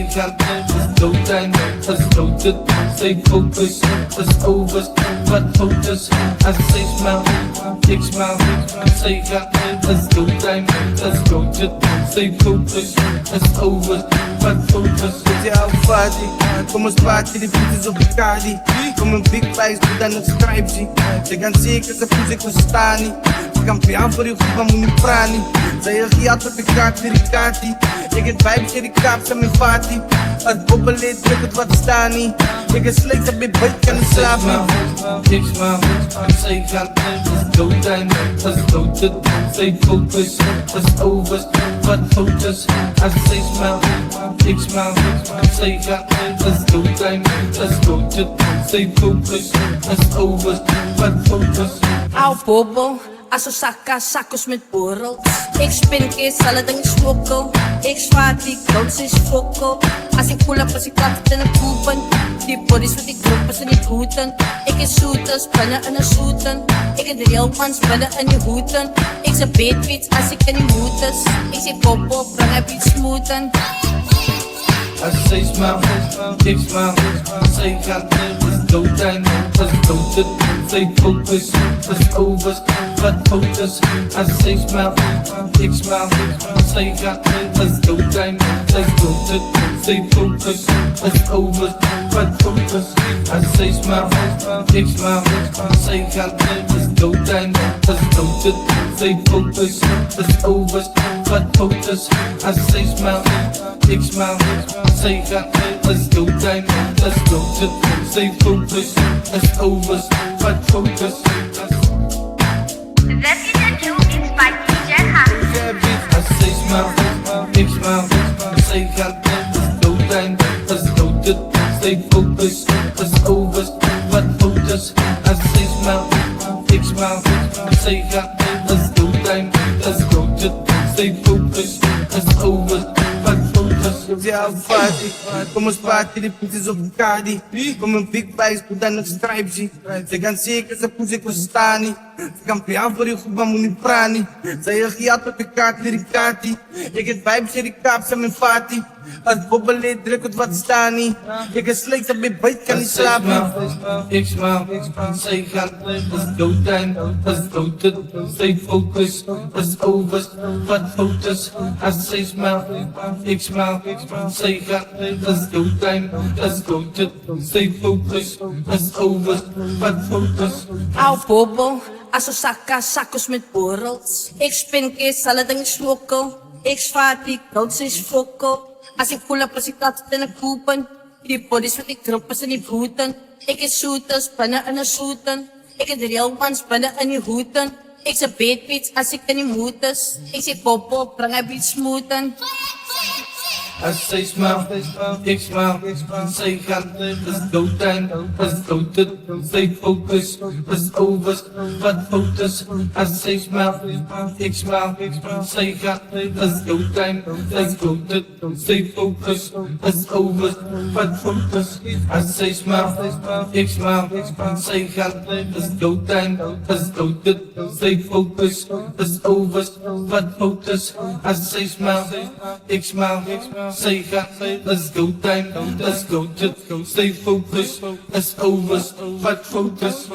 gaan, let's go time, let's go to, stay focused, let's over, wat focus, I say smile, ik smile, I say gaan, let's go time, let's go to, stay focused, let's over, wat focus. Je Alfati, kom eens party, die voet is op de kadi. Kom een big place, doe dan een stripe, zie. Ze gaan zeker, ze voelt zich verstaan niet. Ik kan piaan voor je goed, maar moet niet praten. Zij je giat op de kaart, weer die kaartie. Ik het vijf, je die kaap, ze mijn fati. Als bobbeleed, druk het wat staan niet. Ik het slecht, dat bij buiten kan niet slapen. Ik smile, I say gaan, let's go time, let's go to, stay focused, let's over, wat focus, I say smile, ik smile, I say gaan, let's go time, let's go to, stay focused, let's over, wat focus. Au bobo, aso saka sakos met borrels. Ik spin keer saladang smokkel. Ik zwaar die kouds is fokkel. Als ik pull up, als ik klap in een koepen. Die bodies wat ik droppen ze niet hoeten. Ik is shooters, binnen in een shooten. Ik is real mans, binnen in die hoeten. Ik zeg beetfiets als ik in die moeders. Ik zeg bobo, breng heb iets smoeten. I say smile, ik smile, I say gaan, let's go time, let's go to, stay focused, let's over, wat focus, I say smile, ik smile, I say gaan, let's go time, let's go to, stay focused, let's over, wat focus, I say smile, ik smile, I say gaan, let's go time, let's go to, stay focused, let's over, wat focus, I say smile, ik smile, I say gaan, let's go time, let's go to, stay focused, let's over, what focus. Residential is by DJ Hans. I say smile, ik smile, I say gaan, let's go time, let's go to, stay focused, let's over, what focus. I say smile, ik smile, I say gaan, let's go time, let's go to, stay focused, let's over, what focus. Je Alfati, kom eens party, die voet is op de kadi. Kom een big place, doe dan een stripe, zie. Ze gaan zeker, ze voelt zich verstaan niet. Ze kan piaan voor je goed, maar moet niet praten. Zij je giat op de kaart, weer die kaartie. Ik het vijf, je die kaap, ze mijn fati. Als bobbeleed, druk het wat staan niet. Ik het slecht, dat bij buiten kan niet slapen. Ik smile, I say gaan, let's go time, let's go to, stay focused, let's over, what focus. I say smile, ik smile, I say gaan, let's go time, let's go to, stay focused, let's over, what focus. Au bobo, aso saka sakos met borrels. Ik spin keer saladang smokkel. Ik zwaar die kouds is fokkel. Als ik pull up, als ik klap in een koepen. Die bodies wat ik droppen ze niet hoeten. Ik is shooters, binnen in een shooten. Ik is real mans, binnen in die hoeten. Ik zeg beetfiets als ik in die moeders. Ik zeg bobo, breng heb iets smoeten. I say smile, ik smile, I say gaan, let's go time, let's go to, stay focused, let's over, what focus. I say smile, ik smile, I say gaan, let's go time, let's go to, stay focused, let's over, what focus. I say smile, ik smile, I say gaan, let's go time, let's go to, stay focused, let's over, what focus. I say smile, ik smile, say gaan, let's go time, let's go to, stay focused, let's over, what focus.